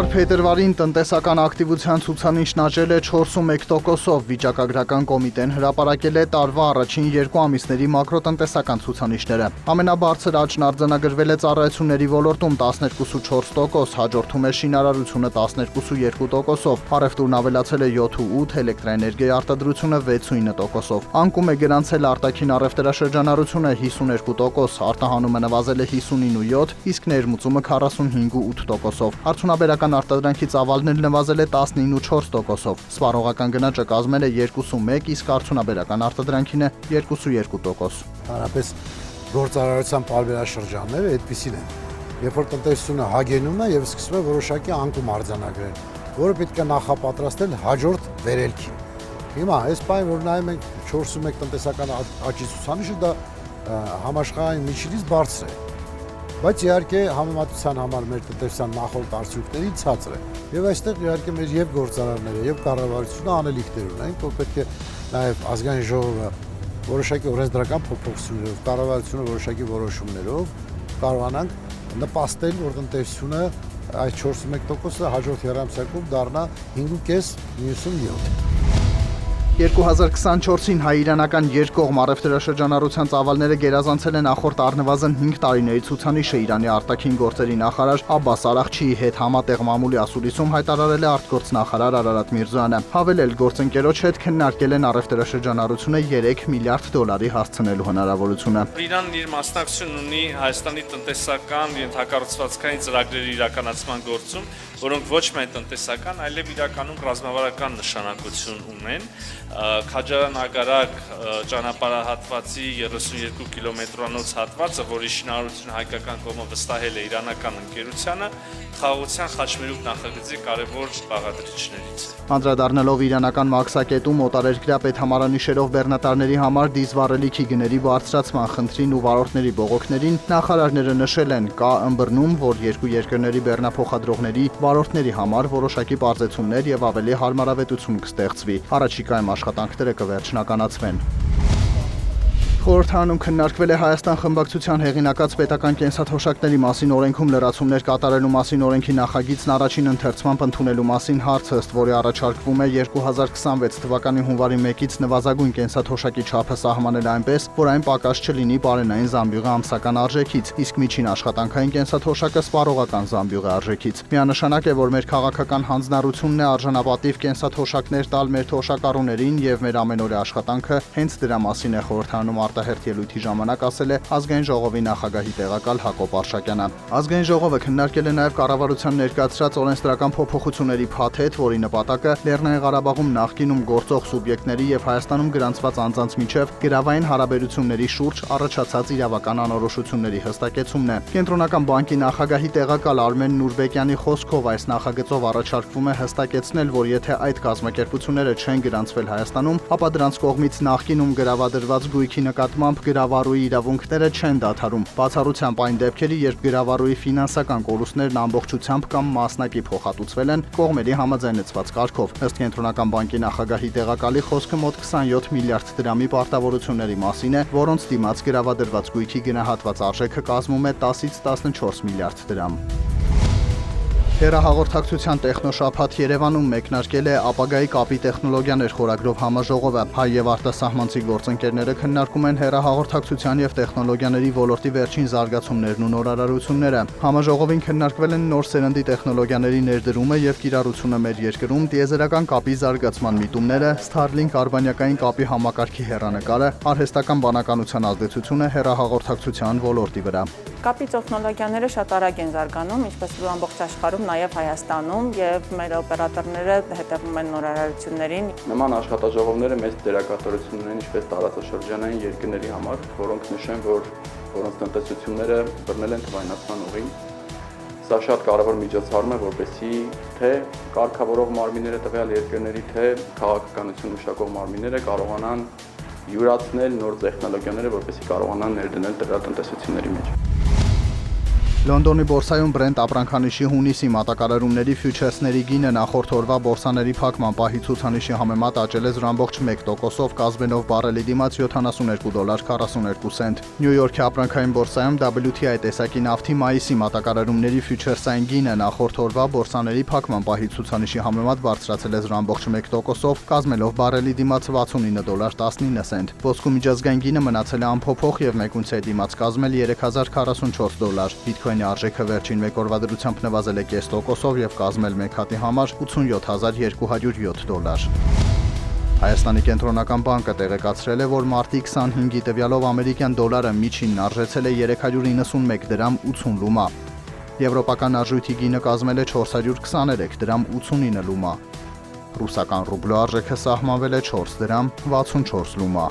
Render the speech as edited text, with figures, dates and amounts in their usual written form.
Փետրվար փետրվարին տնտեսական ակտիվության ցուցանիշն աճել է 4.1%-ով, վիճակագրական կոմիտեն հրապարակել է տարվա առաջին 2 ամիսների մակրոտնտեսական ցուցանիշները։ Ամենաբարձր աճն արձանագրվել է ծառայությունների ոլորտում 12.4%, հաջորդում է շինարարությունը 12.2%-ով, առևտուրն ավելացել է 7.8%, էլեկտրաէներգիայի արտադրությունը 6.9%-ով։ Անկում է գրանցել արտաքին առևտրաշրջանառությունը 52%, արտահանումը նվազել է 59.7%, իսկ ներմուծումը 45.8%-ով։ Արդյունաբերական արտադրանքի ծավալն նվազել է 19.4%-ով։ Սպառողական գնաճը կազմել է 2.1, իսկ արդյունաբերական արտադրանքինը 2.2%։ Հանրապես գործարարության պարբերաշրջանները այդպիսին են։ Երբ որ տնտեսությունը հագենում է եւ սկսում է որոշակի անկում արձանագրել, որը պետք է նախապատրաստել հաջորդ վերելքին։ Հիմա այս բանը, որ նայում ենք 4.1 տնտեսական աճի ցուցանիշը, դա համաշխարհային միջինից բարձր է։ Բայց իհարկե համեմատության համար մեր տնտեսության նախորդ արդյունքների ցածր է։ Եվ այստեղ իհարկե մեր եւ գործարարները եւ կառավարությունը անելիքներ ունեն, որ պետք է նաեւ ազգային ժողովը որոշակի օրենսդրական փոփոխություններով, կառավարությունը որոշակի որոշումներով կարողանանք նպաստել, որ տնտեսությունը այս 4.1%-ը հաջորդ եռամսյակում դառնա 5.5-97%։ 2024-ին հայ-իրանական երկկողմ առևտրաշրջանառության ծավալները գերազանցել են նախորդ առնվազն 5 տարիների ցուցանիշը։ Իրանի արտաքին գործերի նախարար Աբբաս Արաղչիի հետ համատեղ մամուլի ասուլիսում հայտարարել է արտգործնախարար Արարատ Միրզոյանը։ Հավելել, գործընկերոջ հետ քննարկել են առևտրաշրջանառությունը $3 միլիարդ հասցնելու հնարավորությունը։ Իրանն իր մասնակցությունն ունի Հայաստանի տնտեսական ենթակառուցվածքային ծրագրերի իրականացման գործում, որոնք ոչ միայն տնտեսական, այլև իրականում ռազմավարական նշանակություն ունեն։ Քաջարան-Ագարակ ճանապարհահատվածի 32 կիլոմետրանոց հատվածը, որի շինարարությունը հայկական կողմը վստահել է իրանական ընկերությանը, խաղաղության խաչմերուկ նախագծի կարևոր բաղադրիչներից է։ Անդրադառնալով իրանական մաքսակետում օտարերկրյա պետհամարանիշերով բեռնատարների համար դիզվառելիքի գների բարձրացման խնդրին ու վարորդների բողոքներին, նախարարները նշել են, կա ըմբռնում, որ երկու երկրների բեռնափոխադրողների վարորդների համար որոշակի պարզեցումներ եւ ավելի հարմարավետություն կստեղծվի։ Առաջիկայում աշխատանքները կվերջնականացվեն։ Խորհրդարանում քննարկվել է Հայաստան խմբակցության հեղինակած պետական կենսաթոշակների մասին օրենքում լրացումներ կատարելու մասին օրենքի նախագիծն առաջին ընթերցմամբ ընդունելու մասին հարցը, ըստ որի առաջարկվում է 2026 թվականի հունվարի 1-ից նվազագույն կենսաթոշակի չափը սահմանել այնպես, որ այն պակաս չլինի բարենային զամբյուղի ամսական արժեքից, իսկ միջին աշխատանքային կենսաթոշակը սպառողական զամբյուղի արժեքից։ Միանշանակ է, որ մեր քաղաքական հանձնառությունն է արժանապատիվ կենսաթոշակներ տալ մեր թոշակառուներին եւ մեր ամենօրյա աշխատանքը հենց դրա մասին է խորհրդարանում արտահերթ ելույթի ժամանակ ասել է Ազգային ժողովի նախագահի տեղակալ Հակոբ Արշակյանը։ Ազգային ժողովը քննարկել է նաև կառավարության ներկայացրած օրենսդրական փոփոխությունների փաթեթ, որի նպատակը Լեռնային Ղարաբաղում նախկինում գործող սուբյեկտների եւ Հայաստանում գրանցված անձանց միջև գրավային հարաբերությունների շուրջ առաջացած իրավական անորոշությունների հստակեցումն է։ Կենտրոնական բանկի նախագահի տեղակալ Արմեն Նուրբեկյանի խոսքով այս նախագծով առաջարկվում է հստակեցնել, որ եթե այդ կազմակերպությունները չեն գրանցվել Հայաստանում, ապա դրանց կողմից նախկինում գրավադրված գույքի նկատմամբ գրավառուի իրավունքները չեն դադարում։ Բացառությամբ այն դեպքերի, երբ գրավառուի ֆինանսական կորուստներն ամբողջությամբ կամ մասնակի փոխհատուցվել են կողմերի համաձայնեցված կարգով։ Ըստ Կենտրոնական բանկի նախագահի տեղակալի խոսքը մոտ 27 միլիարդ դրամի պարտավորությունների մասին է, որոնց դիմաց գրավադրված գույքի գնահատված արժեքը կազմում է 10-ից 14 միլիարդ դրամ։ Հեռահաղորդակցության տեխնոշաբաթ Երևանում մեկնարկել է ապագայի կապի տեխնոլոգիաներ խորագրով համաժողովը։ Հայ եւ արտասահմանցի գործընկերները քննարկում են հեռահաղորդակցության եւ տեխնոլոգիաների ոլորտի վերջին զարգացումներն ու նորարարությունները։ Համաժողովին քննարկվել են նոր սերնդի տեխնոլոգիաների ներդրումը եւ կիրառությունը մեր երկրում, տիեզերական կապի զարգացման միտումները, Starlink արբանյակային կապի համակարգի հեռանկարը, արհեստական բանականության ազդեցությունը հեռահաղորդակցության ոլորտի վրա։ Կապի տեխնոլոգիաները շատ արագ են զարգանում, ինչպես որ ամբողջ աշխարհում, նաև Հայաստանում, եւ մեր օպերատորները հետևում են նորարարություններին։ Նման աշխատաժողովները մեծ դերակատարություն ունեն ինչպես տարածաշրջանային երկրների համար, որոնք նշեն, որ որոնց տնտեսությունները բռնել են թվայնացման ուղին։ Սա շատ կարևոր միջոցառում է, որպեսզի թե կարգավորող մարմինները տվյալ երկրների, թե քաղաքականություն մշակող մարմինները կարողանան յուրացնել նոր տեխնոլոգիաները, որպեսզի կարողանան ներդնել տվյալ տնտեսությունների մեջ։ Լոնդոնի բորսայում Brent ապրանքանիշի հունիսի մատակարարումների ֆյուչերսների գինը նախորդ օրվա բորսաների փակման պահի ցուցանիշի համեմատ աճել է 0.1%-ով կազմելով բարելի դիմաց $72.42։ Նյու Յորքի ապրանքային բորսայում WTI տեսակի նավթի մայիսի մատակարարումների ֆյուչերսային գինը նախորդ օրվա բորսաների փակման պահի ցուցանիշի համեմատ բարձրացել է 0.1%-ով կազմելով բարելի դիմաց $69.19։ Ոսկու միջազգային գինը մնացել է անփոփոխ եւ 1 ունցիայի դիմաց կազմել $3044։ Բիտքոյնի արժեքը վերջին մեկ օրվա դրությամբ նվազել է 0.5%-ով եւ կազմել մեկ հատի համար $87207։ Հայաստանի կենտրոնական բանկը տեղեկացրել է, որ մարտի 25-ի տվյալով ամերիկյան դոլարը միջինն արժեցել է 391 դրամ 80 լումա։ Եվրոպական արժույթի գինը կազմել է 423 դրամ 89 լումա։ Ռուսական ռուբլու արժեքը սահմանվել է 4 դրամ 64 լումա։